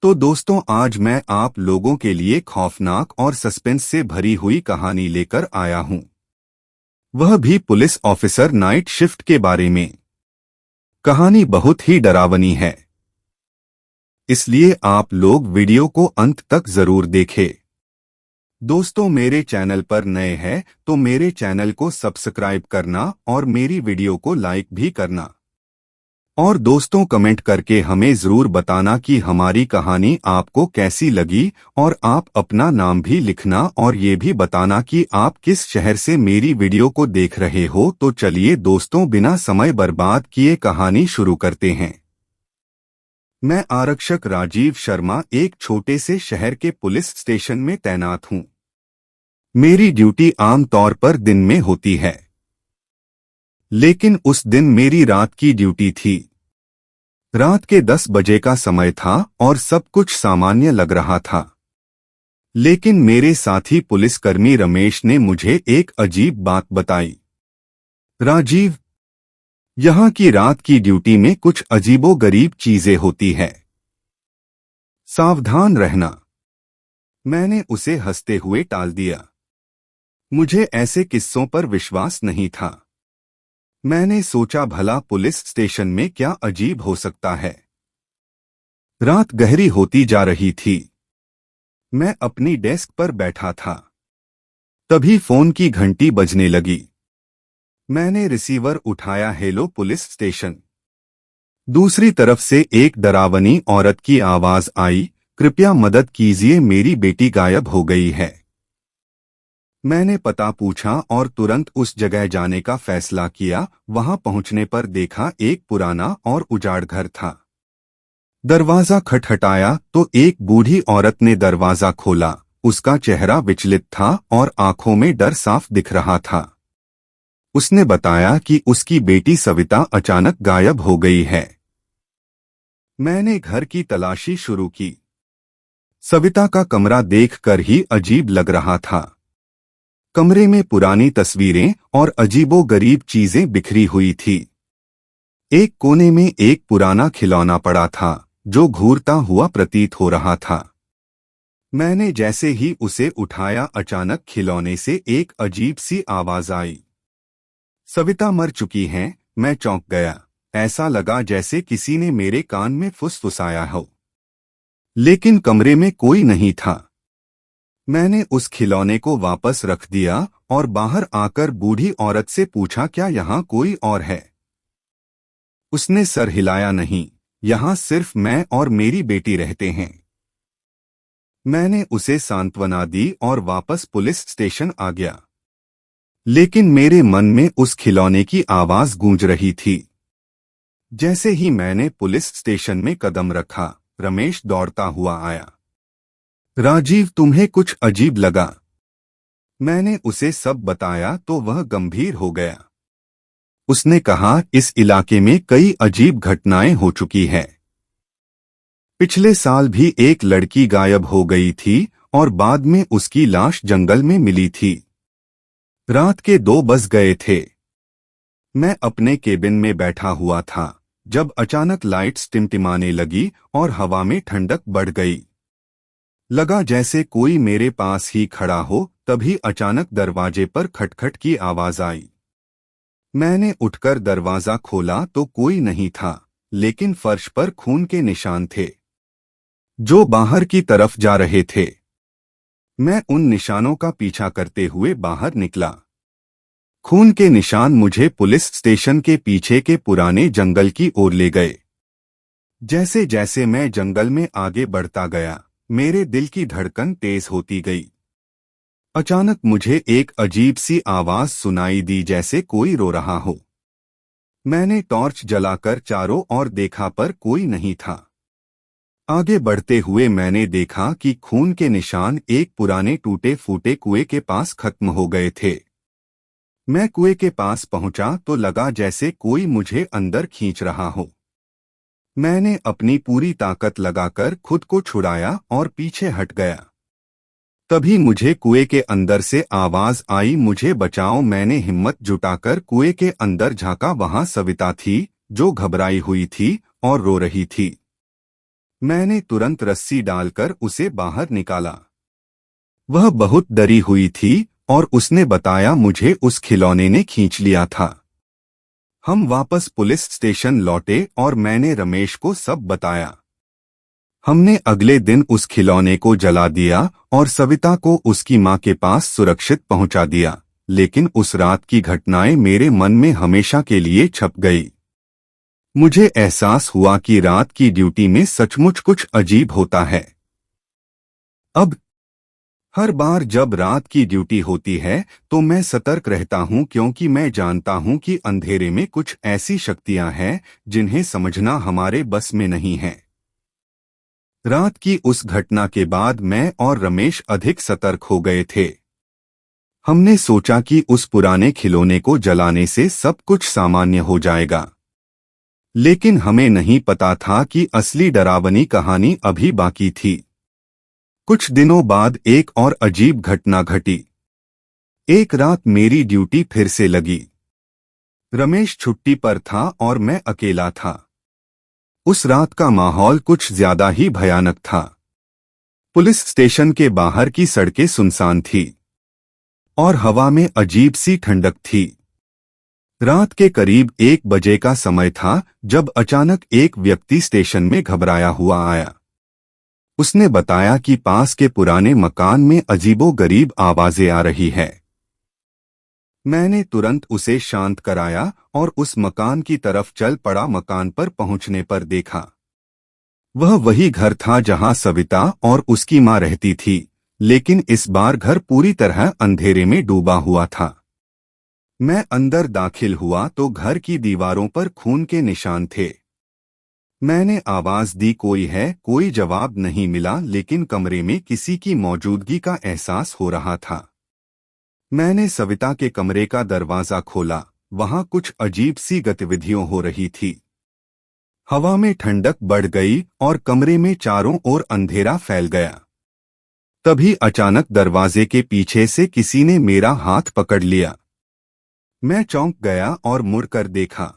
तो दोस्तों, आज मैं आप लोगों के लिए खौफनाक और सस्पेंस से भरी हुई कहानी लेकर आया हूं। वह भी पुलिस ऑफिसर नाइट शिफ्ट के बारे में। कहानी बहुत ही डरावनी है, इसलिए आप लोग वीडियो को अंत तक जरूर देखें। दोस्तों, मेरे चैनल पर नए हैं तो मेरे चैनल को सब्सक्राइब करना और मेरी वीडियो को लाइक भी करना। और दोस्तों, कमेंट करके हमें जरूर बताना कि हमारी कहानी आपको कैसी लगी, और आप अपना नाम भी लिखना और ये भी बताना कि आप किस शहर से मेरी वीडियो को देख रहे हो। तो चलिए दोस्तों, बिना समय बर्बाद किए कहानी शुरू करते हैं। मैं आरक्षक राजीव शर्मा एक छोटे से शहर के पुलिस स्टेशन में तैनात हूँ। मेरी ड्यूटी आम तौर पर दिन में होती है, लेकिन उस दिन मेरी रात की ड्यूटी थी। रात के 10 बजे का समय था और सब कुछ सामान्य लग रहा था। लेकिन मेरे साथी पुलिसकर्मी रमेश ने मुझे एक अजीब बात बताई। राजीव, यहाँ की रात की ड्यूटी में कुछ अजीबोगरीब चीजें होती है। सावधान रहना। मैंने उसे हंसते हुए टाल दिया। मुझे ऐसे किस्सों पर विश्वास नहीं था। मैंने सोचा, भला पुलिस स्टेशन में क्या अजीब हो सकता है। रात गहरी होती जा रही थी। मैं अपनी डेस्क पर बैठा था। तभी फोन की घंटी बजने लगी। मैंने रिसीवर उठाया। Hello police station. दूसरी तरफ से एक डरावनी औरत की आवाज आई, कृपया मदद कीजिए, मेरी बेटी गायब हो गई है। मैंने पता पूछा और तुरंत उस जगह जाने का फैसला किया। वहां पहुंचने पर देखा एक पुराना और उजाड़ घर था। दरवाजा खटखटाया तो एक बूढ़ी औरत ने दरवाजा खोला। उसका चेहरा विचलित था और आंखों में डर साफ दिख रहा था। उसने बताया कि उसकी बेटी सविता अचानक गायब हो गई है। मैंने घर की तलाशी शुरू की। सविता का कमरा देखकर ही अजीब लग रहा था। कमरे में पुरानी तस्वीरें और अजीबोगरीब चीजें बिखरी हुई थी। एक कोने में एक पुराना खिलौना पड़ा था जो घूरता हुआ प्रतीत हो रहा था। मैंने जैसे ही उसे उठाया, अचानक खिलौने से एक अजीब सी आवाज आई, सविता मर चुकी हैं। मैं चौंक गया। ऐसा लगा जैसे किसी ने मेरे कान में फुसफुसाया हो, लेकिन कमरे में कोई नहीं था। मैंने उस खिलौने को वापस रख दिया और बाहर आकर बूढ़ी औरत से पूछा, क्या यहाँ कोई और है? उसने सर हिलाया। नहीं, यहाँ सिर्फ मैं और मेरी बेटी रहते हैं। मैंने उसे सांत्वना दी और वापस पुलिस स्टेशन आ गया। लेकिन मेरे मन में उस खिलौने की आवाज गूंज रही थी। जैसे ही मैंने पुलिस स्टेशन में कदम रखा, रमेश दौड़ता हुआ आया। राजीव, तुम्हें कुछ अजीब लगा? मैंने उसे सब बताया तो वह गंभीर हो गया। उसने कहा, इस इलाके में कई अजीब घटनाएं हो चुकी है। पिछले साल भी एक लड़की गायब हो गई थी और बाद में उसकी लाश जंगल में मिली थी। रात के 2 बज गए थे। मैं अपने केबिन में बैठा हुआ था जब अचानक लाइट्स टिमटिमाने लगी और हवा में ठंडक बढ़ गई। लगा जैसे कोई मेरे पास ही खड़ा हो। तभी अचानक दरवाजे पर खटखट की आवाज आई। मैंने उठकर दरवाजा खोला तो कोई नहीं था, लेकिन फर्श पर खून के निशान थे जो बाहर की तरफ जा रहे थे। मैं उन निशानों का पीछा करते हुए बाहर निकला। खून के निशान मुझे पुलिस स्टेशन के पीछे के पुराने जंगल की ओर ले गए। जैसे जैसे मैं जंगल में आगे बढ़ता गया, मेरे दिल की धड़कन तेज होती गई। अचानक मुझे एक अजीब सी आवाज सुनाई दी, जैसे कोई रो रहा हो। मैंने टॉर्च जलाकर चारों ओर देखा पर कोई नहीं था। आगे बढ़ते हुए मैंने देखा कि खून के निशान एक पुराने टूटे फूटे कुएं के पास खत्म हो गए थे। मैं कुएं के पास पहुंचा तो लगा जैसे कोई मुझे अंदर खींच रहा हो। मैंने अपनी पूरी ताकत लगाकर खुद को छुड़ाया और पीछे हट गया। तभी मुझे कुएं के अंदर से आवाज आई, मुझे बचाओ। मैंने हिम्मत जुटाकर कुएं के अंदर झांका। वहां सविता थी जो घबराई हुई थी और रो रही थी। मैंने तुरंत रस्सी डालकर उसे बाहर निकाला। वह बहुत डरी हुई थी और उसने बताया मुझे उस खिलौने ने खींच लिया था। हम वापस पुलिस स्टेशन लौटे और मैंने रमेश को सब बताया। हमने अगले दिन उस खिलौने को जला दिया और सविता को उसकी मां के पास सुरक्षित पहुंचा दिया, लेकिन उस रात की घटनाएं मेरे मन में हमेशा के लिए छप गई। मुझे एहसास हुआ कि रात की ड्यूटी में सचमुच कुछ अजीब होता है। अब हर बार जब रात की ड्यूटी होती है तो मैं सतर्क रहता हूं, क्योंकि मैं जानता हूं कि अंधेरे में कुछ ऐसी शक्तियां हैं जिन्हें समझना हमारे बस में नहीं है। रात की उस घटना के बाद मैं और रमेश अधिक सतर्क हो गए थे। हमने सोचा कि उस पुराने खिलौने को जलाने से सब कुछ सामान्य हो जाएगा, लेकिन हमें नहीं पता था कि असली डरावनी कहानी अभी बाकी थी। कुछ दिनों बाद एक और अजीब घटना घटी। एक रात मेरी ड्यूटी फिर से लगी। रमेश छुट्टी पर था और मैं अकेला था। उस रात का माहौल कुछ ज्यादा ही भयानक था। पुलिस स्टेशन के बाहर की सड़कें सुनसान थी और हवा में अजीब सी ठंडक थी। रात के करीब 1 बजे का समय था जब अचानक एक व्यक्ति स्टेशन में घबराया हुआ आया। उसने बताया कि पास के पुराने मकान में अजीबोगरीब आवाजें आ रही है। मैंने तुरंत उसे शांत कराया और उस मकान की तरफ चल पड़ा। मकान पर पहुंचने पर देखा वह वही घर था जहां सविता और उसकी मां रहती थी, लेकिन इस बार घर पूरी तरह अंधेरे में डूबा हुआ था। मैं अंदर दाखिल हुआ तो घर की दीवारों पर खून के निशान थे। मैंने आवाज दी, कोई है? कोई जवाब नहीं मिला, लेकिन कमरे में किसी की मौजूदगी का एहसास हो रहा था। मैंने सविता के कमरे का दरवाजा खोला। वहां कुछ अजीब सी गतिविधियां हो रही थी। हवा में ठंडक बढ़ गई और कमरे में चारों ओर अंधेरा फैल गया। तभी अचानक दरवाजे के पीछे से किसी ने मेरा हाथ पकड़ लिया। मैं चौंक गया और मुड़कर देखा।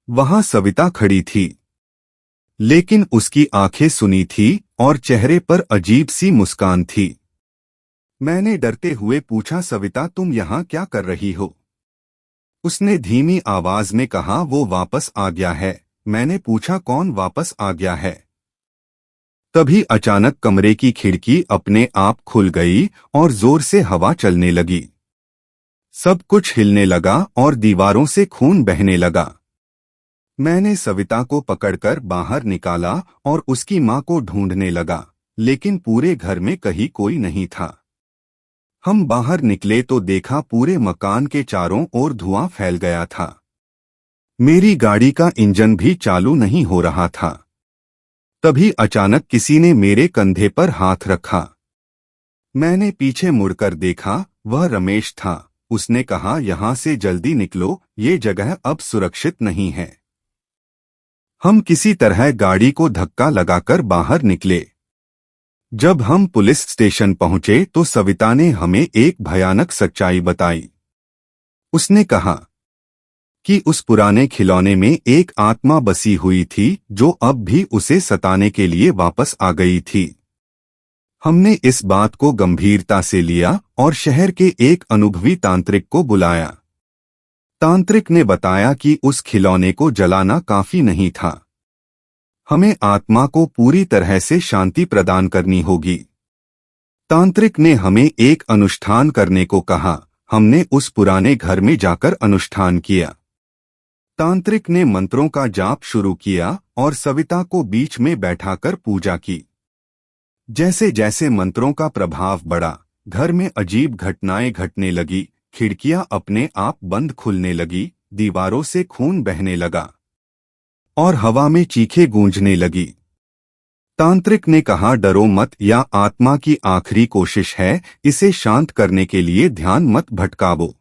वहां सविता खड़ी थी, लेकिन उसकी आंखें सुनी थी और चेहरे पर अजीब सी मुस्कान थी। मैंने डरते हुए पूछा, सविता तुम यहाँ क्या कर रही हो? उसने धीमी आवाज में कहा, वो वापस आ गया है। मैंने पूछा, कौन वापस आ गया है? तभी अचानक कमरे की खिड़की अपने आप खुल गई और जोर से हवा चलने लगी। सब कुछ हिलने लगा और दीवारों से खून बहने लगा। मैंने सविता को पकड़कर बाहर निकाला और उसकी मां को ढूंढने लगा, लेकिन पूरे घर में कहीं कोई नहीं था। हम बाहर निकले तो देखा पूरे मकान के चारों ओर धुआं फैल गया था। मेरी गाड़ी का इंजन भी चालू नहीं हो रहा था। तभी अचानक किसी ने मेरे कंधे पर हाथ रखा। मैंने पीछे मुड़कर देखा, वह रमेश था। उसने कहा, यहां से जल्दी निकलो, ये जगह अब सुरक्षित नहीं है। हम किसी तरह गाड़ी को धक्का लगाकर बाहर निकले। जब हम पुलिस स्टेशन पहुंचे तो सविता ने हमें एक भयानक सच्चाई बताई। उसने कहा कि उस पुराने खिलौने में एक आत्मा बसी हुई थी जो अब भी उसे सताने के लिए वापस आ गई थी। हमने इस बात को गंभीरता से लिया और शहर के एक अनुभवी तांत्रिक को बुलाया। तांत्रिक ने बताया कि उस खिलौने को जलाना काफी नहीं था। हमें आत्मा को पूरी तरह से शांति प्रदान करनी होगी। तांत्रिक ने हमें एक अनुष्ठान करने को कहा। हमने उस पुराने घर में जाकर अनुष्ठान किया। तांत्रिक ने मंत्रों का जाप शुरू किया और सविता को बीच में बैठाकर पूजा की। जैसे जैसे मंत्रों का प्रभाव बढ़ा, घर में अजीब घटनाएं घटने लगी। खिड़कियां अपने आप बंद खुलने लगी, दीवारों से खून बहने लगा और हवा में चीखें गूंजने लगी। तांत्रिक ने कहा, डरो मत, या आत्मा की आखिरी कोशिश है, इसे शांत करने के लिए ध्यान मत भटकावो।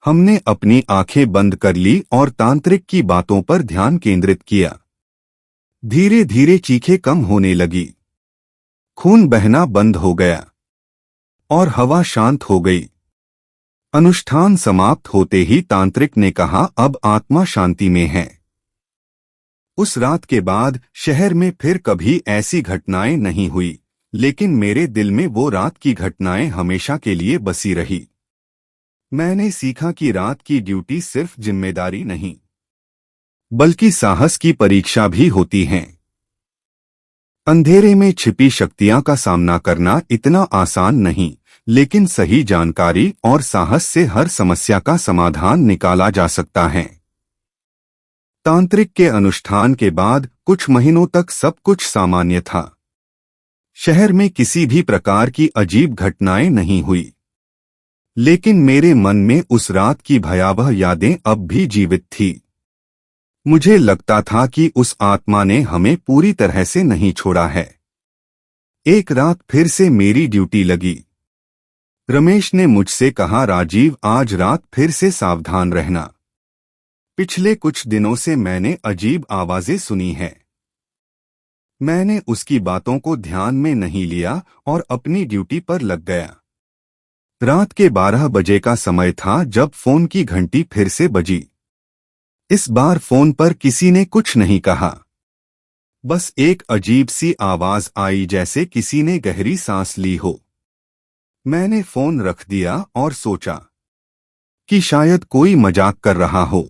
हमने अपनी आंखें बंद कर ली और तांत्रिक की बातों पर ध्यान केंद्रित किया। धीरे धीरे चीखें कम होने लगी, खून बहना बंद हो गया और हवा शांत हो गई। अनुष्ठान समाप्त होते ही तांत्रिक ने कहा, अब आत्मा शांति में है। उस रात के बाद शहर में फिर कभी ऐसी घटनाएं नहीं हुई, लेकिन मेरे दिल में वो रात की घटनाएं हमेशा के लिए बसी रही। मैंने सीखा कि रात की ड्यूटी सिर्फ जिम्मेदारी नहीं, बल्कि साहस की परीक्षा भी होती है। अंधेरे में छिपी शक्तियां का सामना करना इतना आसान नहीं, लेकिन सही जानकारी और साहस से हर समस्या का समाधान निकाला जा सकता है। तांत्रिक के अनुष्ठान के बाद कुछ महीनों तक सब कुछ सामान्य था। शहर में किसी भी प्रकार की अजीब घटनाएं नहीं हुई, लेकिन मेरे मन में उस रात की भयावह यादें अब भी जीवित थी। मुझे लगता था कि उस आत्मा ने हमें पूरी तरह से नहीं छोड़ा है। एक रात फिर से मेरी ड्यूटी लगी। रमेश ने मुझसे कहा, राजीव, आज रात फिर से सावधान रहना। पिछले कुछ दिनों से मैंने अजीब आवाजें सुनी हैं। मैंने उसकी बातों को ध्यान में नहीं लिया और अपनी ड्यूटी पर लग गया। रात के 12 बजे का समय था जब फोन की घंटी फिर से बजी। इस बार फोन पर किसी ने कुछ नहीं कहा, बस एक अजीब सी आवाज आई, जैसे किसी ने गहरी सांस ली हो। मैंने फोन रख दिया और सोचा कि शायद कोई मजाक कर रहा हो।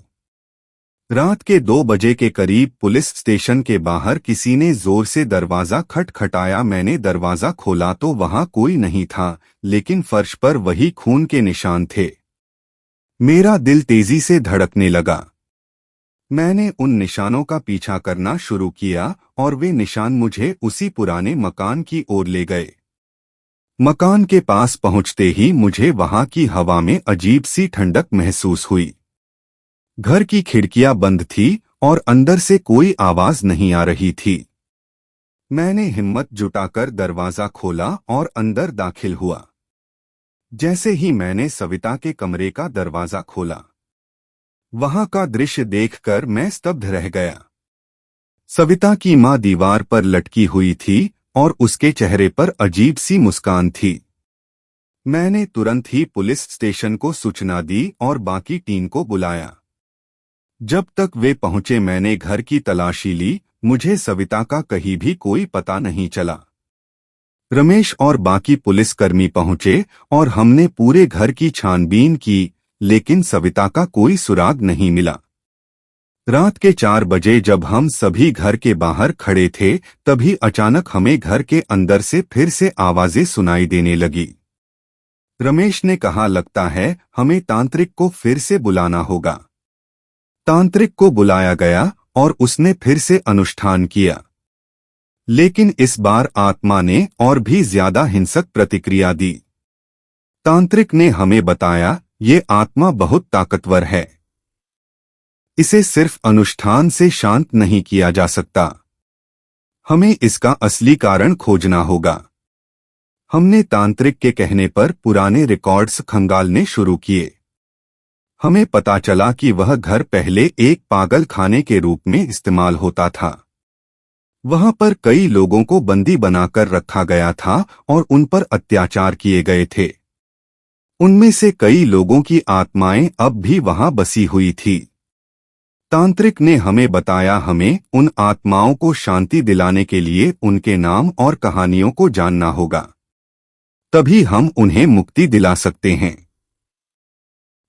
रात के 2 बजे के करीब पुलिस स्टेशन के बाहर किसी ने जोर से दरवाजा खटखटाया। मैंने दरवाजा खोला तो वहां कोई नहीं था, लेकिन फर्श पर वही खून के निशान थे। मेरा दिल तेजी से धड़कने लगा। मैंने उन निशानों का पीछा करना शुरू किया और वे निशान मुझे उसी पुराने मकान की ओर ले गए। मकान के पास पहुंचते ही मुझे वहां की हवा में अजीब सी ठंडक महसूस हुई। घर की खिड़कियां बंद थी और अंदर से कोई आवाज नहीं आ रही थी। मैंने हिम्मत जुटाकर दरवाजा खोला और अंदर दाखिल हुआ। जैसे ही मैंने सविता के कमरे का दरवाजा खोला, वहां का दृश्य देखकर मैं स्तब्ध रह गया। सविता की मां दीवार पर लटकी हुई थी और उसके चेहरे पर अजीब सी मुस्कान थी। मैंने तुरंत ही पुलिस स्टेशन को सूचना दी और बाकी टीम को बुलाया। जब तक वे पहुंचे मैंने घर की तलाशी ली। मुझे सविता का कहीं भी कोई पता नहीं चला। रमेश और बाकी पुलिसकर्मी पहुंचे और हमने पूरे घर की छानबीन की, लेकिन सविता का कोई सुराग नहीं मिला। रात के 4 बजे जब हम सभी घर के बाहर खड़े थे, तभी अचानक हमें घर के अंदर से फिर से आवाजें सुनाई देने लगी। रमेश ने कहा, लगता है हमें तांत्रिक को फिर से बुलाना होगा। तांत्रिक को बुलाया गया और उसने फिर से अनुष्ठान किया, लेकिन इस बार आत्मा ने और भी ज्यादा हिंसक प्रतिक्रिया दी। तांत्रिक ने हमें बताया, ये आत्मा बहुत ताकतवर है, इसे सिर्फ अनुष्ठान से शांत नहीं किया जा सकता। हमें इसका असली कारण खोजना होगा। हमने तांत्रिक के कहने पर पुराने रिकॉर्ड्स खंगालने शुरू किए। हमें पता चला कि वह घर पहले एक पागल खाने के रूप में इस्तेमाल होता था। वहां पर कई लोगों को बंदी बनाकर रखा गया था और उन पर अत्याचार किए गए थे। उनमें से कई लोगों की आत्माएं अब भी वहां बसी हुई थी। तांत्रिक ने हमें बताया, हमें उन आत्माओं को शांति दिलाने के लिए उनके नाम और कहानियों को जानना होगा, तभी हम उन्हें मुक्ति दिला सकते हैं।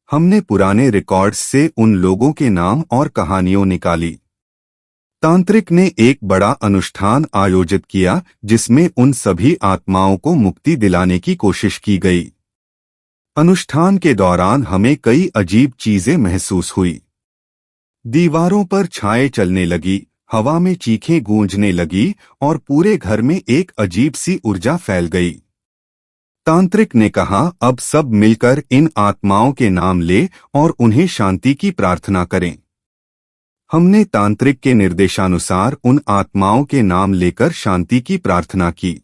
हमने पुराने रिकॉर्ड्स से उन लोगों के नाम और कहानियों निकाली। तांत्रिक ने एक बड़ा अनुष्ठान आयोजित किया, जिसमें उन सभी आत्माओं को मुक्ति दिलाने की कोशिश की गई। अनुष्ठान के दौरान हमें कई अजीब चीजें महसूस हुई। दीवारों पर छाए चलने लगी, हवा में चीखें गूंजने लगी और पूरे घर में एक अजीब सी ऊर्जा फैल गई। तांत्रिक ने कहा, अब सब मिलकर इन आत्माओं के नाम ले और उन्हें शांति की प्रार्थना करें। हमने तांत्रिक के निर्देशानुसार उन आत्माओं के नाम लेकर शांति की प्रार्थना की।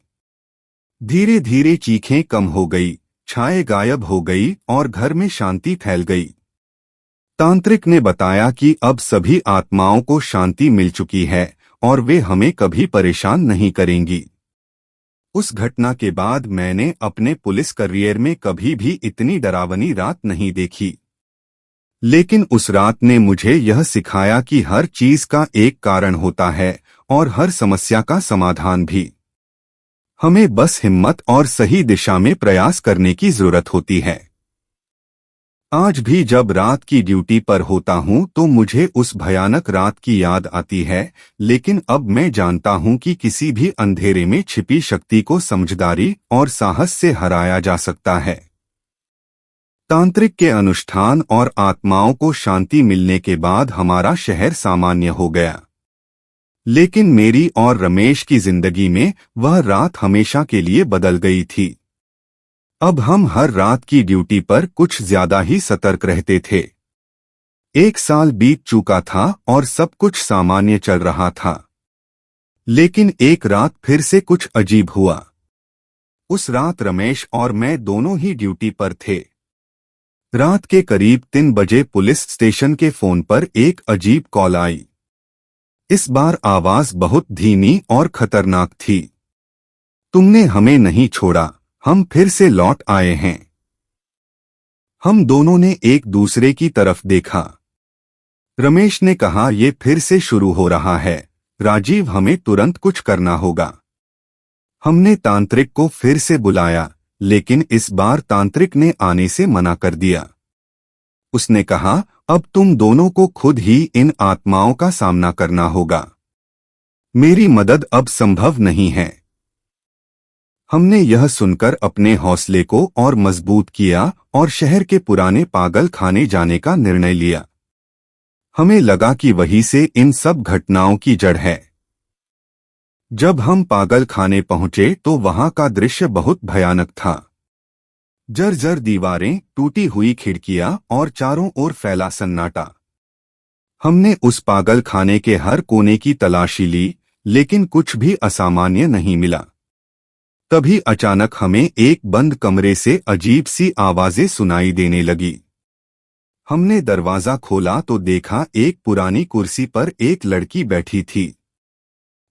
धीरे धीरे चीखें कम हो गई, छाए गायब हो गई और घर में शांति फैल गई। तांत्रिक ने बताया कि अब सभी आत्माओं को शांति मिल चुकी है और वे हमें कभी परेशान नहीं करेंगी। उस घटना के बाद मैंने अपने पुलिस करियर में कभी भी इतनी डरावनी रात नहीं देखी। लेकिन उस रात ने मुझे यह सिखाया कि हर चीज का एक कारण होता है और हर समस्या का समाधान भी। हमें बस हिम्मत और सही दिशा में प्रयास करने की जरूरत होती है। आज भी जब रात की ड्यूटी पर होता हूं तो मुझे उस भयानक रात की याद आती है, लेकिन अब मैं जानता हूं कि किसी भी अंधेरे में छिपी शक्ति को समझदारी और साहस से हराया जा सकता है। तांत्रिक के अनुष्ठान और आत्माओं को शांति मिलने के बाद हमारा शहर सामान्य हो गया, लेकिन मेरी और रमेश की जिंदगी में वह रात हमेशा के लिए बदल गई थी। अब हम हर रात की ड्यूटी पर कुछ ज्यादा ही सतर्क रहते थे। 1 साल बीत चुका था और सब कुछ सामान्य चल रहा था, लेकिन एक रात फिर से कुछ अजीब हुआ। उस रात रमेश और मैं दोनों ही ड्यूटी पर थे। रात के करीब 3 बजे पुलिस स्टेशन के फोन पर एक अजीब कॉल आई। इस बार आवाज बहुत धीमी और खतरनाक थी। तुमने हमें नहीं छोड़ा, हम फिर से लौट आए हैं। हम दोनों ने एक दूसरे की तरफ देखा। रमेश ने कहा, ये फिर से शुरू हो रहा है राजीव, हमें तुरंत कुछ करना होगा। हमने तांत्रिक को फिर से बुलाया, लेकिन इस बार तांत्रिक ने आने से मना कर दिया। उसने कहा, अब तुम दोनों को खुद ही इन आत्माओं का सामना करना होगा, मेरी मदद अब संभव नहीं है। हमने यह सुनकर अपने हौसले को और मजबूत किया और शहर के पुराने पागल खाने जाने का निर्णय लिया। हमें लगा कि वहीं से इन सब घटनाओं की जड़ है। जब हम पागल खाने पहुंचे तो वहां का दृश्य बहुत भयानक था। जर्जर दीवारें, टूटी हुई खिड़कियां और चारों ओर फैला सन्नाटा। हमने उस पागल खाने के हर कोने की तलाशी ली, लेकिन कुछ भी असामान्य नहीं मिला। तभी अचानक हमें एक बंद कमरे से अजीब सी आवाजें सुनाई देने लगी। हमने दरवाजा खोला तो देखा एक पुरानी कुर्सी पर एक लड़की बैठी थी।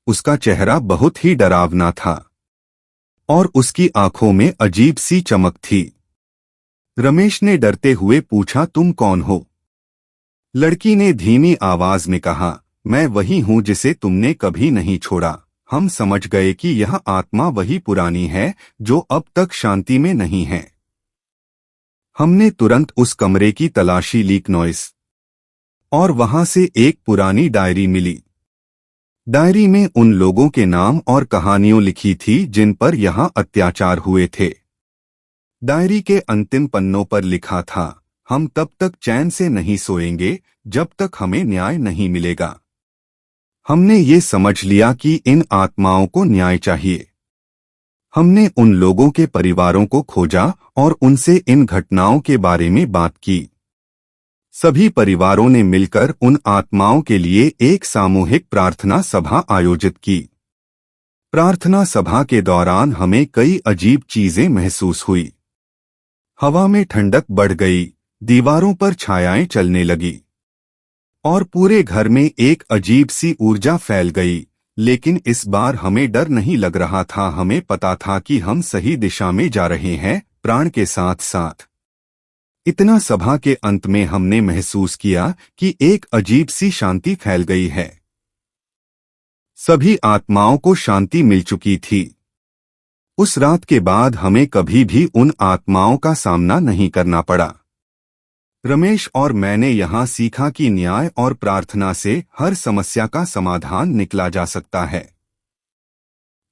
उसका चेहरा बहुत ही डरावना था और उसकी आंखों में अजीब सी चमक थी। रमेश ने डरते हुए पूछा, तुम कौन हो? लड़की ने धीमी आवाज में कहा, मैं वही हूं जिसे तुमने कभी नहीं छोड़ा। हम समझ गए कि यह आत्मा वही पुरानी है जो अब तक शांति में नहीं है। हमने तुरंत उस कमरे की तलाशी ली नॉइस, और वहां से एक पुरानी डायरी मिली। डायरी में उन लोगों के नाम और कहानियां लिखी थी जिन पर यहां अत्याचार हुए थे। डायरी के अंतिम पन्नों पर लिखा था, हम तब तक चैन से नहीं सोएंगे जब तक हमें न्याय नहीं मिलेगा। हमने ये समझ लिया कि इन आत्माओं को न्याय चाहिए। हमने उन लोगों के परिवारों को खोजा और उनसे इन घटनाओं के बारे में बात की। सभी परिवारों ने मिलकर उन आत्माओं के लिए एक सामूहिक प्रार्थना सभा आयोजित की। प्रार्थना सभा के दौरान हमें कई अजीब चीजें महसूस हुई। हवा में ठंडक बढ़ गई, दीवारों पर छायाएं चलने लगी और पूरे घर में एक अजीब सी ऊर्जा फैल गई। लेकिन इस बार हमें डर नहीं लग रहा था, हमें पता था कि हम सही दिशा में जा रहे हैं, प्राण के साथ साथ। इतना सभा के अंत में हमने महसूस किया कि एक अजीब सी शांति फैल गई है। सभी आत्माओं को शांति मिल चुकी थी। उस रात के बाद हमें कभी भी उन आत्माओं का सामना नहीं करना पड़ा। रमेश और मैंने यहाँ सीखा कि न्याय और प्रार्थना से हर समस्या का समाधान निकला जा सकता है।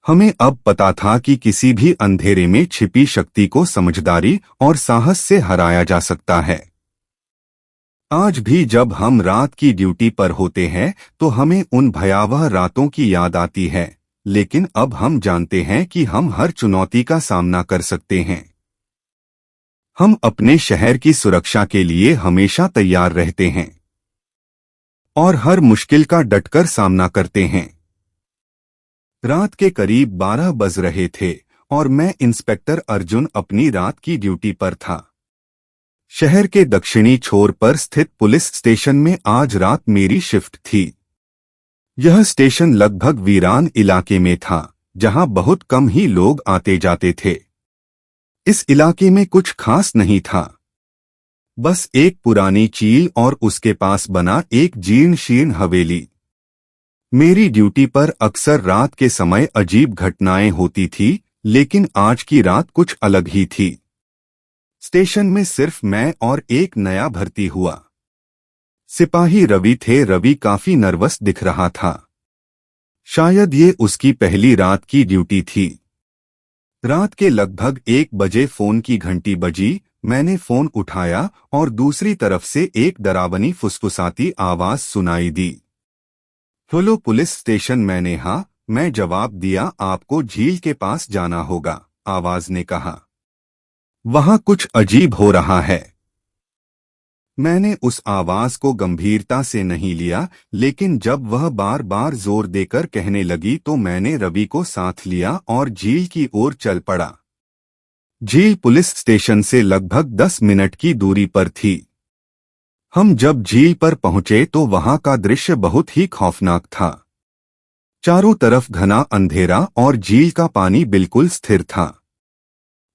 हमें अब पता था कि किसी भी अंधेरे में छिपी शक्ति को समझदारी और साहस से हराया जा सकता है। आज भी जब हम रात की ड्यूटी पर होते हैं तो हमें उन भयावह रातों की याद आती है, लेकिन अब हम जानते हैं कि हम हर चुनौती का सामना कर सकते हैं। हम अपने शहर की सुरक्षा के लिए हमेशा तैयार रहते हैं और हर मुश्किल का डटकर सामना करते हैं। रात के करीब 12 बज रहे थे और मैं इंस्पेक्टर अर्जुन अपनी रात की ड्यूटी पर था। शहर के दक्षिणी छोर पर स्थित पुलिस स्टेशन में आज रात मेरी शिफ्ट थी। यह स्टेशन लगभग वीरान इलाके में था, जहां बहुत कम ही लोग आते जाते थे। इस इलाके में कुछ खास नहीं था। बस एक पुरानी चील और उसके पास बना एक जीर्ण शीर्ण हवेली। मेरी ड्यूटी पर अक्सर रात के समय अजीब घटनाएं होती थी, लेकिन आज की रात कुछ अलग ही थी। स्टेशन में सिर्फ मैं और एक नया भर्ती हुआ सिपाही रवि थे। रवि काफी नर्वस दिख रहा था। शायद ये उसकी पहली रात की ड्यूटी थी। रात के लगभग 1 बजे फोन की घंटी बजी। मैंने फोन उठाया और दूसरी तरफ से एक डरावनी फुसफुसाती आवाज सुनाई दी। Hello police station. मैं जवाब दिया। आपको झील के पास जाना होगा, आवाज ने कहा। वहां कुछ अजीब हो रहा है। मैंने उस आवाज को गंभीरता से नहीं लिया, लेकिन जब वह बार बार जोर देकर कहने लगी तो मैंने रवि को साथ लिया और झील की ओर चल पड़ा। झील पुलिस स्टेशन से लगभग 10 मिनट की दूरी पर थी। हम जब झील पर पहुंचे तो वहां का दृश्य बहुत ही खौफनाक था। चारों तरफ घना अंधेरा और झील का पानी बिल्कुल स्थिर था।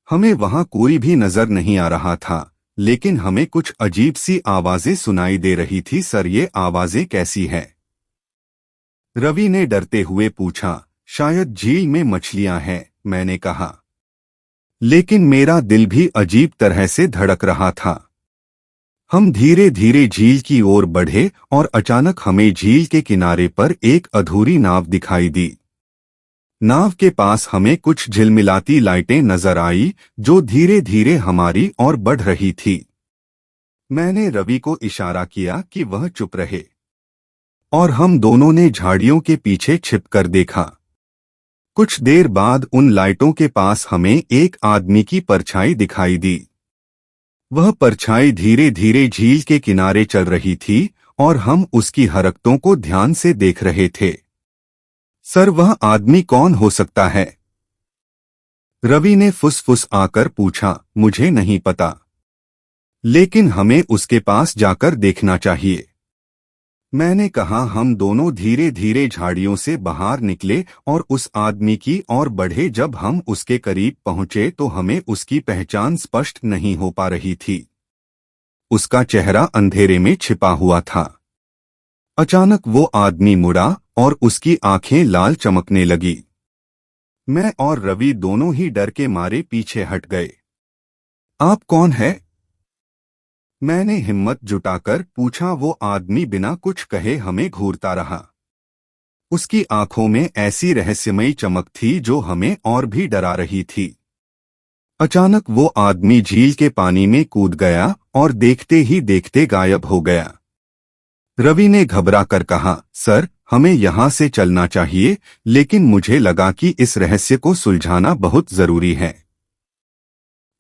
हमें वहां कोई भी नजर नहीं आ रहा था, लेकिन हमें कुछ अजीब सी आवाजें सुनाई दे रही थी। सर, ये आवाजें कैसी हैं? रवि ने डरते हुए पूछा। शायद झील में मछलियां हैं, मैंने कहा। लेकिन मेरा दिल भी अजीब तरह से धड़क रहा था। हम धीरे धीरे झील की ओर बढ़े और अचानक हमें झील के किनारे पर एक अधूरी नाव दिखाई दी। नाव के पास हमें कुछ झिलमिलाती लाइटें नजर आई जो धीरे धीरे हमारी ओर बढ़ रही थी। मैंने रवि को इशारा किया कि वह चुप रहे, और हम दोनों ने झाड़ियों के पीछे छिपकर देखा। कुछ देर बाद उन लाइटों के पास हमें एक आदमी की परछाई दिखाई दी। वह परछाई धीरे धीरे झील के किनारे चल रही थी और हम उसकी हरकतों को ध्यान से देख रहे थे। सर, वह आदमी कौन हो सकता है? रवि ने फुसफुस आकर पूछा। मुझे नहीं पता, लेकिन हमें उसके पास जाकर देखना चाहिए, मैंने कहा। हम दोनों धीरे धीरे झाड़ियों से बाहर निकले और उस आदमी की ओर बढ़े। जब हम उसके करीब पहुंचे तो हमें उसकी पहचान स्पष्ट नहीं हो पा रही थी। उसका चेहरा अंधेरे में छिपा हुआ था। अचानक वो आदमी मुड़ा और उसकी आंखें लाल चमकने लगी। मैं और रवि दोनों ही डर के मारे पीछे हट गए। आप कौन है? मैंने हिम्मत जुटाकर पूछा। वो आदमी बिना कुछ कहे हमें घूरता रहा। उसकी आंखों में ऐसी रहस्यमयी चमक थी जो हमें और भी डरा रही थी। अचानक वो आदमी झील के पानी में कूद गया और देखते ही देखते गायब हो गया। रवि ने घबरा कर कहा, सर, हमें यहाँ से चलना चाहिए, लेकिन मुझे लगा कि इस रहस्य को सुलझाना बहुत जरूरी है।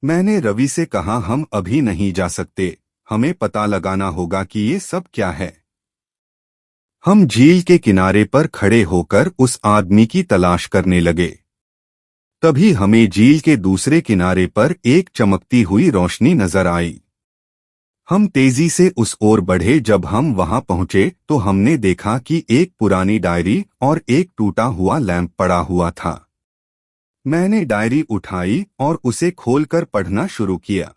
मैंने रवि से कहा, हम अभी नहीं जा सकते, हमें पता लगाना होगा कि ये सब क्या है। हम झील के किनारे पर खड़े होकर उस आदमी की तलाश करने लगे। तभी हमें झील के दूसरे किनारे पर एक चमकती हुई रोशनी नजर आई। हम तेजी से उस ओर बढ़े। जब हम वहां पहुंचे तो हमने देखा कि एक पुरानी डायरी और एक टूटा हुआ लैंप पड़ा हुआ था। मैंने डायरी उठाई और उसे खोलकर पढ़ना शुरू किया।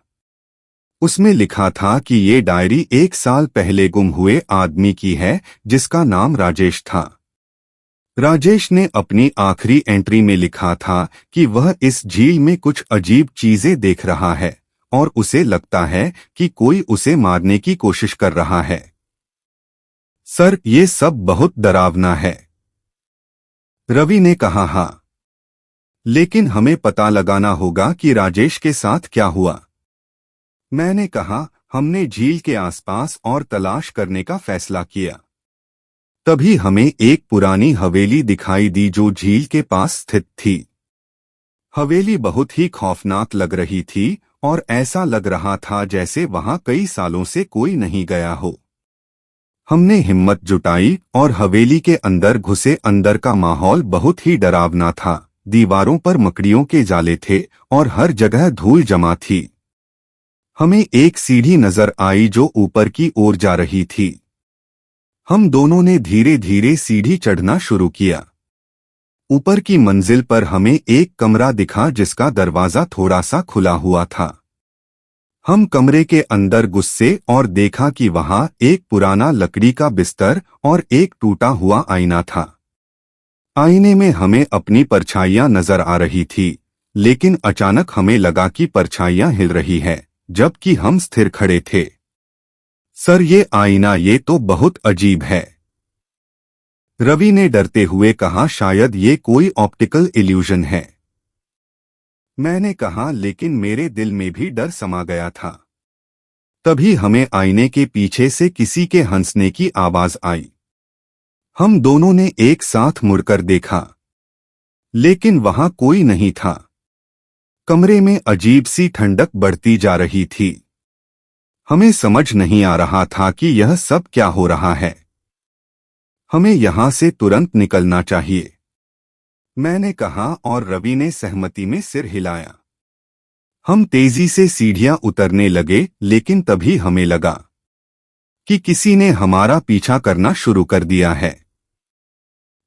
उसमें लिखा था कि ये डायरी 1 साल पहले गुम हुए आदमी की है, जिसका नाम राजेश था। राजेश ने अपनी आखिरी एंट्री में लिखा था कि वह इस झील में कुछ अजीब चीजें देख रहा है और उसे लगता है कि कोई उसे मारने की कोशिश कर रहा है। सर, ये सब बहुत डरावना है, रवि ने कहा। हाँ, लेकिन हमें पता लगाना होगा कि राजेश के साथ क्या हुआ, मैंने कहा। हमने झील के आसपास और तलाश करने का फैसला किया। तभी हमें एक पुरानी हवेली दिखाई दी जो झील के पास स्थित थी। हवेली बहुत ही खौफनाक लग रही थी और ऐसा लग रहा था जैसे वहां कई सालों से कोई नहीं गया हो। हमने हिम्मत जुटाई और हवेली के अंदर घुसे। अंदर का माहौल बहुत ही डरावना था। दीवारों पर मकड़ियों के जाले थे और हर जगह धूल जमा थी। हमें एक सीढ़ी नजर आई जो ऊपर की ओर जा रही थी। हम दोनों ने धीरे धीरे सीढ़ी चढ़ना शुरू किया। ऊपर की मंजिल पर हमें एक कमरा दिखा जिसका दरवाजा थोड़ा सा खुला हुआ था। हम कमरे के अंदर घुसे और देखा कि वहां एक पुराना लकड़ी का बिस्तर और एक टूटा हुआ आईना था। आईने में हमें अपनी परछाइयां नजर आ रही थी, लेकिन अचानक हमें लगा कि परछाइयां हिल रही है, जबकि हम स्थिर खड़े थे। सर, ये आईना, ये तो बहुत अजीब है, रवि ने डरते हुए कहा। शायद ये कोई ऑप्टिकल इल्यूजन है, मैंने कहा, लेकिन मेरे दिल में भी डर समा गया था। तभी हमें आईने के पीछे से किसी के हंसने की आवाज आई। हम दोनों ने एक साथ मुड़कर देखा, लेकिन वहां कोई नहीं था। कमरे में अजीब सी ठंडक बढ़ती जा रही थी। हमें समझ नहीं आ रहा था कि यह सब क्या हो रहा है। हमें यहां से तुरंत निकलना चाहिए, मैंने कहा, और रवि ने सहमति में सिर हिलाया। हम तेजी से सीढ़ियां उतरने लगे, लेकिन तभी हमें लगा कि किसी ने हमारा पीछा करना शुरू कर दिया है।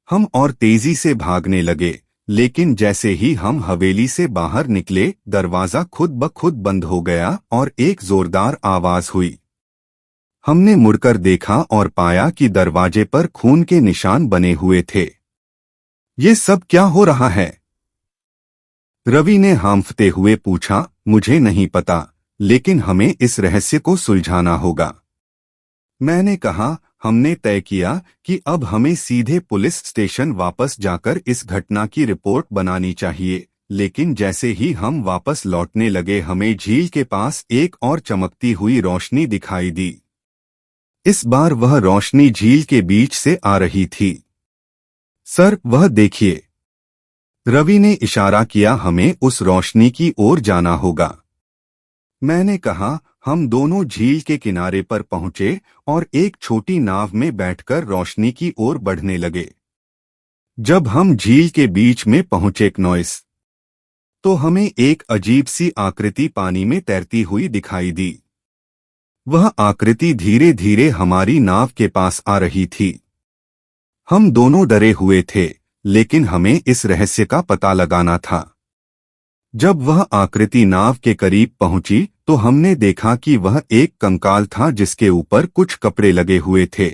हम और तेजी से भागने लगे, लेकिन जैसे ही हम हवेली से बाहर निकले, दरवाजा खुद ब खुद बंद हो गया और एक जोरदार आवाज हुई। हमने मुड़कर देखा और पाया कि दरवाजे पर खून के निशान बने हुए थे। ये सब क्या हो रहा है? रवि ने हांफते हुए पूछा। मुझे नहीं पता, लेकिन हमें इस रहस्य को सुलझाना होगा, मैंने कहा। हमने तय किया कि अब हमें सीधे पुलिस स्टेशन वापस जाकर इस घटना की रिपोर्ट बनानी चाहिए, लेकिन जैसे ही हम वापस लौटने लगे, हमें झील के पास एक और चमकती हुई रोशनी दिखाई दी। इस बार वह रोशनी झील के बीच से आ रही थी। सर, वह देखिए, रवि ने इशारा किया। हमें उस रोशनी की ओर जाना होगा, मैंने कहा। हम दोनों झील के किनारे पर पहुंचे और एक छोटी नाव में बैठकर रोशनी की ओर बढ़ने लगे। जब हम झील के बीच में पहुंचे नॉइस, तो हमें एक अजीब सी आकृति पानी में तैरती हुई दिखाई दी। वह आकृति धीरे धीरे हमारी नाव के पास आ रही थी। हम दोनों डरे हुए थे, लेकिन हमें इस रहस्य का पता लगाना था। जब वह आकृति नाव के करीब पहुंची, तो हमने देखा कि वह एक कंकाल था जिसके ऊपर कुछ कपड़े लगे हुए थे।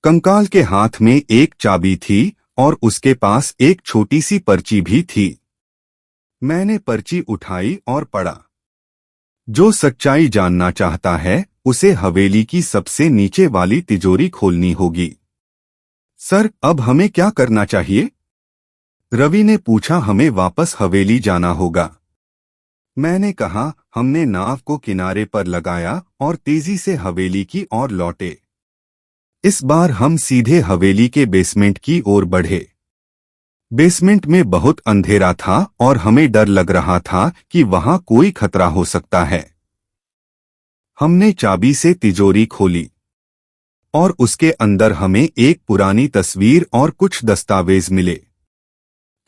कंकाल के हाथ में एक चाबी थी और उसके पास एक छोटी सी पर्ची भी थी। मैंने पर्ची उठाई और पढ़ा। जो सच्चाई जानना चाहता है, उसे हवेली की सबसे नीचे वाली तिजोरी खोलनी होगी। सर, अब हमें क्या करना चाहिए? रवि ने पूछा। हमें वापस हवेली जाना होगा, मैंने कहा। हमने नाव को किनारे पर लगाया और तेजी से हवेली की ओर लौटे। इस बार हम सीधे हवेली के बेसमेंट की ओर बढ़े। बेसमेंट में बहुत अंधेरा था और हमें डर लग रहा था कि वहां कोई खतरा हो सकता है। हमने चाबी से तिजोरी खोली और उसके अंदर हमें एक पुरानी तस्वीर और कुछ दस्तावेज मिले।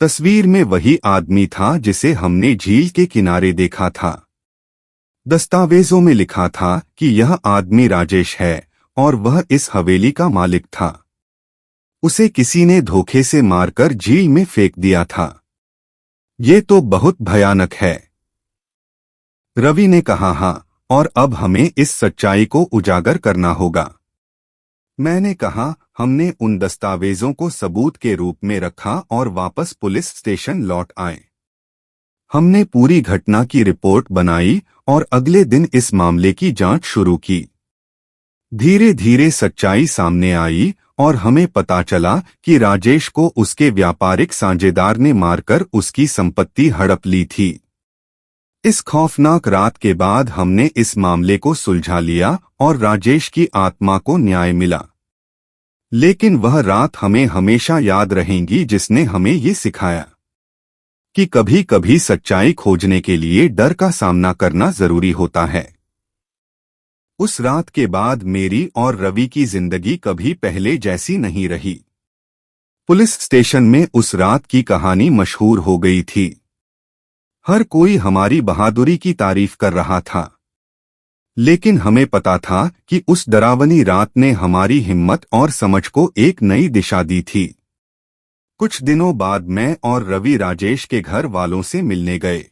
तस्वीर में वही आदमी था जिसे हमने झील के किनारे देखा था। दस्तावेजों में लिखा था कि यह आदमी राजेश है और वह इस हवेली का मालिक था। उसे किसी ने धोखे से मारकर झील में फेंक दिया था। ये तो बहुत भयानक है, रवि ने कहा। हाँ, और अब हमें इस सच्चाई को उजागर करना होगा, मैंने कहा। हमने उन दस्तावेजों को सबूत के रूप में रखा और वापस पुलिस स्टेशन लौट आए। हमने पूरी घटना की रिपोर्ट बनाई और अगले दिन इस मामले की जांच शुरू की। धीरे धीरे सच्चाई सामने आई और हमें पता चला कि राजेश को उसके व्यापारिक साझेदार ने मारकर उसकी संपत्ति हड़प ली थी। इस खौफनाक रात के बाद हमने इस मामले को सुलझा लिया और राजेश की आत्मा को न्याय मिला। लेकिन वह रात हमें हमेशा याद रहेंगी, जिसने हमें ये सिखाया कि कभी कभी सच्चाई खोजने के लिए डर का सामना करना जरूरी होता है। उस रात के बाद मेरी और रवि की जिंदगी कभी पहले जैसी नहीं रही। पुलिस स्टेशन में उस रात की कहानी मशहूर हो गई थी। हर कोई हमारी बहादुरी की तारीफ कर रहा था, लेकिन हमें पता था कि उस डरावनी रात ने हमारी हिम्मत और समझ को एक नई दिशा दी थी। कुछ दिनों बाद मैं और रवि राजेश के घर वालों से मिलने गए।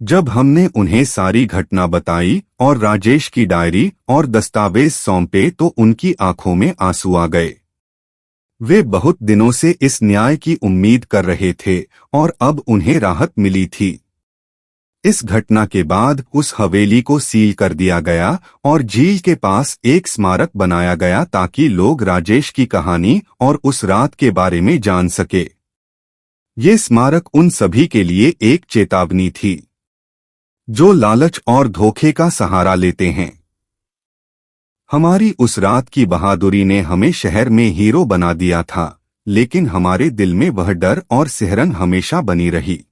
जब हमने उन्हें सारी घटना बताई और राजेश की डायरी और दस्तावेज सौंपे तो उनकी आंखों में आंसू आ गए। वे बहुत दिनों से इस न्याय की उम्मीद कर रहे थे और अब उन्हें राहत मिली थी। इस घटना के बाद उस हवेली को सील कर दिया गया और झील के पास एक स्मारक बनाया गया ताकि लोग राजेश की कहानी और उस रात के बारे में जान सके। ये स्मारक उन सभी के लिए एक चेतावनी थी जो लालच और धोखे का सहारा लेते हैं। हमारी उस रात की बहादुरी ने हमें शहर में हीरो बना दिया था, लेकिन हमारे दिल में वह डर और सिहरन हमेशा बनी रही।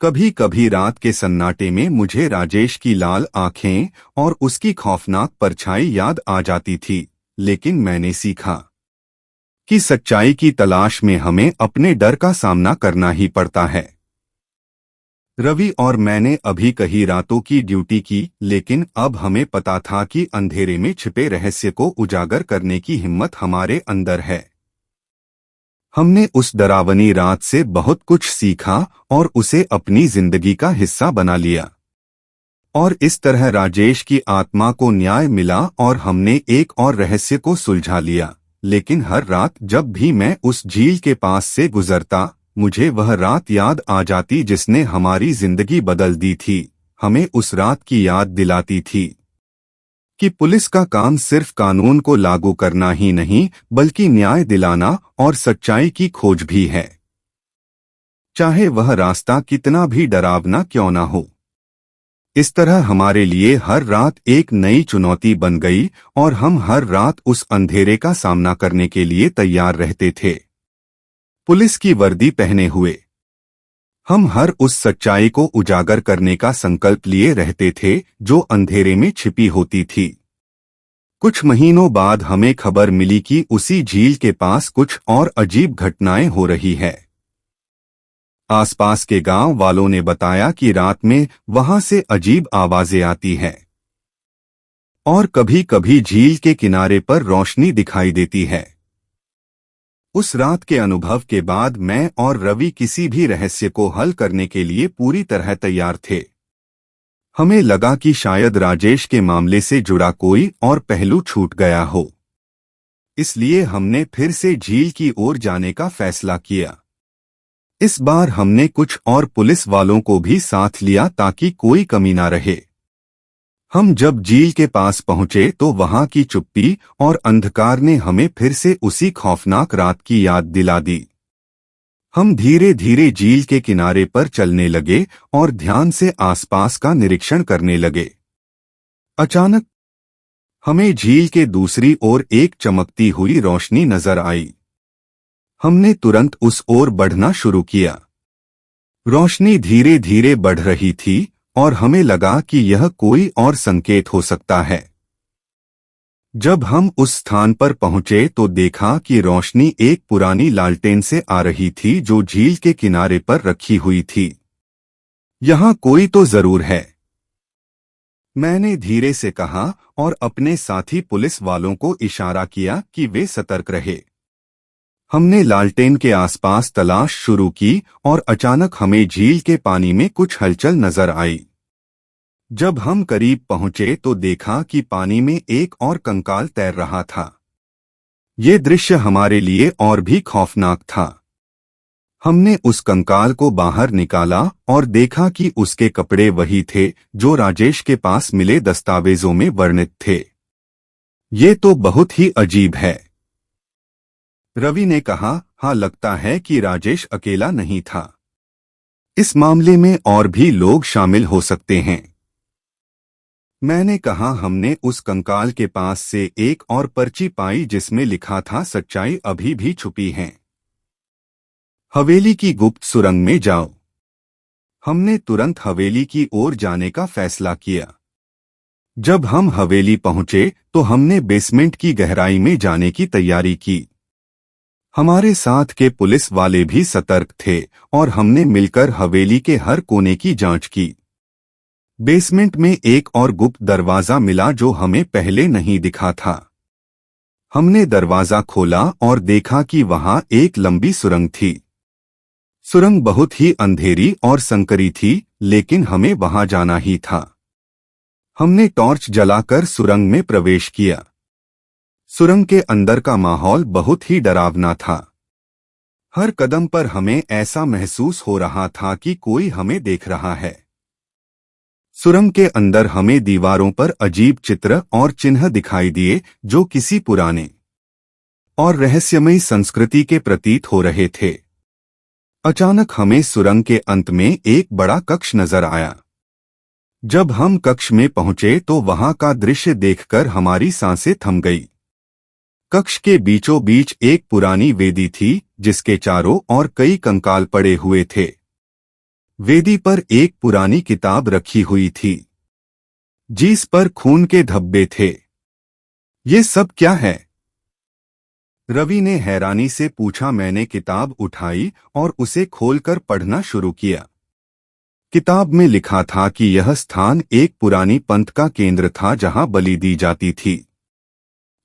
कभी कभी रात के सन्नाटे में मुझे राजेश की लाल आंखें और उसकी खौफनाक परछाई याद आ जाती थी, लेकिन मैंने सीखा कि सच्चाई की तलाश में हमें अपने डर का सामना करना ही पड़ता है। रवि और मैंने अभी कई रातों की ड्यूटी की, लेकिन अब हमें पता था कि अंधेरे में छिपे रहस्य को उजागर करने की हिम्मत हमारे अंदर है। हमने उस डरावनी रात से बहुत कुछ सीखा और उसे अपनी जिंदगी का हिस्सा बना लिया। और इस तरह राजेश की आत्मा को न्याय मिला और हमने एक और रहस्य को सुलझा लिया। लेकिन हर रात जब भी मैं उस झील के पास से गुजरता, मुझे वह रात याद आ जाती जिसने हमारी जिंदगी बदल दी थी। हमें उस रात की याद दिलाती थी कि पुलिस का काम सिर्फ कानून को लागू करना ही नहीं, बल्कि न्याय दिलाना और सच्चाई की खोज भी है, चाहे वह रास्ता कितना भी डरावना क्यों ना हो। इस तरह हमारे लिए हर रात एक नई चुनौती बन गई और हम हर रात उस अंधेरे का सामना करने के लिए तैयार रहते थे, पुलिस की वर्दी पहने हुए। हम हर उस सच्चाई को उजागर करने का संकल्प लिए रहते थे जो अंधेरे में छिपी होती थी। कुछ महीनों बाद हमें खबर मिली कि उसी झील के पास कुछ और अजीब घटनाएं हो रही है। आसपास के गांव वालों ने बताया कि रात में वहां से अजीब आवाजें आती हैं और कभी-कभी झील के किनारे पर रोशनी दिखाई देती है। उस रात के अनुभव के बाद मैं और रवि किसी भी रहस्य को हल करने के लिए पूरी तरह तैयार थे। हमें लगा कि शायद राजेश के मामले से जुड़ा कोई और पहलू छूट गया हो, इसलिए हमने फिर से झील की ओर जाने का फैसला किया। इस बार हमने कुछ और पुलिस वालों को भी साथ लिया ताकि कोई कमी ना रहे। हम जब झील के पास पहुंचे तो वहां की चुप्पी और अंधकार ने हमें फिर से उसी खौफनाक रात की याद दिला दी। हम धीरे धीरे झील के किनारे पर चलने लगे और ध्यान से आसपास का निरीक्षण करने लगे। अचानक हमें झील के दूसरी ओर एक चमकती हुई रोशनी नजर आई। हमने तुरंत उस ओर बढ़ना शुरू किया। रोशनी धीरे धीरे बढ़ रही थी और हमें लगा कि यह कोई और संकेत हो सकता है। जब हम उस स्थान पर पहुंचे तो देखा कि रोशनी एक पुरानी लालटेन से आ रही थी जो झील के किनारे पर रखी हुई थी। यहाँ कोई तो जरूर है, मैंने धीरे से कहा और अपने साथी पुलिस वालों को इशारा किया कि वे सतर्क रहे। हमने लालटेन के आसपास तलाश शुरू की और अचानक हमें झील के पानी में कुछ हलचल नजर आई। जब हम करीब पहुंचे तो देखा कि पानी में एक और कंकाल तैर रहा था। ये दृश्य हमारे लिए और भी खौफनाक था। हमने उस कंकाल को बाहर निकाला और देखा कि उसके कपड़े वही थे जो राजेश के पास मिले दस्तावेजों में वर्णित थे। ये तो बहुत ही अजीब है, रवि ने कहा। हाँ, लगता है कि राजेश अकेला नहीं था। इस मामले में और भी लोग शामिल हो सकते हैं, मैंने कहा। हमने उस कंकाल के पास से एक और पर्ची पाई जिसमें लिखा था, सच्चाई अभी भी छुपी है, हवेली की गुप्त सुरंग में जाओ। हमने तुरंत हवेली की ओर जाने का फैसला किया। जब हम हवेली पहुंचे तो हमने बेसमेंट की गहराई में जाने की तैयारी की। हमारे साथ के पुलिस वाले भी सतर्क थे और हमने मिलकर हवेली के हर कोने की जांच की। बेसमेंट में एक और गुप्त दरवाजा मिला जो हमें पहले नहीं दिखा था। हमने दरवाजा खोला और देखा कि वहां एक लंबी सुरंग थी। सुरंग बहुत ही अंधेरी और संकरी थी, लेकिन हमें वहां जाना ही था। हमने टॉर्च जलाकर सुरंग में प्रवेश किया। सुरंग के अंदर का माहौल बहुत ही डरावना था। हर कदम पर हमें ऐसा महसूस हो रहा था कि कोई हमें देख रहा है। सुरंग के अंदर हमें दीवारों पर अजीब चित्र और चिन्ह दिखाई दिए, जो किसी पुराने और रहस्यमयी संस्कृति के प्रतीत हो रहे थे। अचानक हमें सुरंग के अंत में एक बड़ा कक्ष नजर आया। जब हम कक्ष में पहुंचे तो वहां का दृश्य देखकर हमारी सांसें थम गई। कक्ष के बीचों बीच एक पुरानी वेदी थी, जिसके चारों ओर कई कंकाल पड़े हुए थे। वेदी पर एक पुरानी किताब रखी हुई थी, जिस पर खून के धब्बे थे। ये सब क्या है? रवि ने हैरानी से पूछा। मैंने किताब उठाई और उसे खोलकर पढ़ना शुरू किया। किताब में लिखा था कि यह स्थान एक पुरानी पंथ का केंद्र था, जहां बलि दी जाती थी।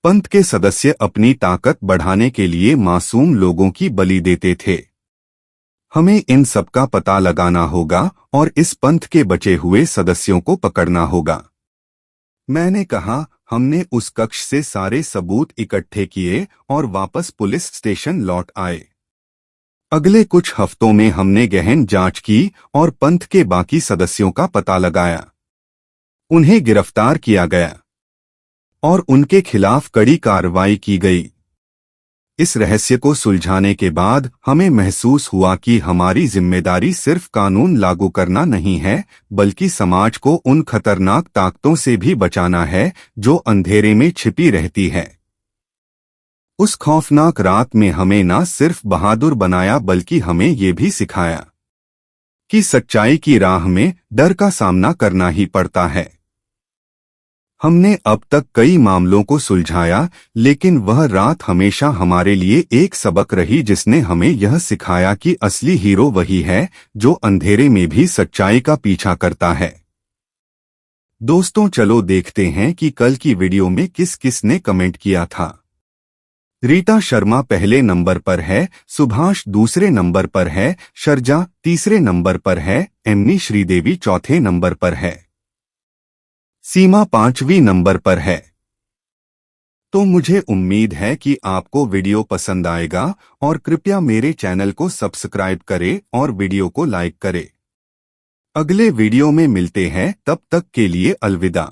पंथ के सदस्य अपनी ताकत बढ़ाने के लिए मासूम लोगों की बलि देते थे। हमें इन सब का पता लगाना होगा और इस पंथ के बचे हुए सदस्यों को पकड़ना होगा। मैंने कहा। हमने उस कक्ष से सारे सबूत इकट्ठे किए और वापस पुलिस स्टेशन लौट आए। अगले कुछ हफ्तों में हमने गहन जांच की और पंथ के बाकी सदस्यों का पता लगाया। उन्हें गिरफ्तार किया गया और उनके खिलाफ कड़ी कार्रवाई की गई। इस रहस्य को सुलझाने के बाद हमें महसूस हुआ कि हमारी जिम्मेदारी सिर्फ कानून लागू करना नहीं है, बल्कि समाज को उन खतरनाक ताकतों से भी बचाना है जो अंधेरे में छिपी रहती है। उस खौफनाक रात में हमें न सिर्फ बहादुर बनाया, बल्कि हमें ये भी सिखाया कि सच्चाई की राह में डर का सामना करना ही पड़ता है। हमने अब तक कई मामलों को सुलझाया, लेकिन वह रात हमेशा हमारे लिए एक सबक रही, जिसने हमें यह सिखाया कि असली हीरो वही है जो अंधेरे में भी सच्चाई का पीछा करता है। दोस्तों, चलो देखते हैं कि कल की वीडियो में किस किस ने कमेंट किया था। रीता शर्मा पहले नंबर पर है, सुभाष दूसरे नंबर पर है, शर्जा तीसरे नंबर पर है, एमनी श्रीदेवी चौथे नंबर पर है, सीमा पांचवीं नंबर पर है। तो मुझे उम्मीद है कि आपको वीडियो पसंद आएगा और कृपया मेरे चैनल को सब्सक्राइब करें और वीडियो को लाइक करें। अगले वीडियो में मिलते हैं, तब तक के लिए अलविदा।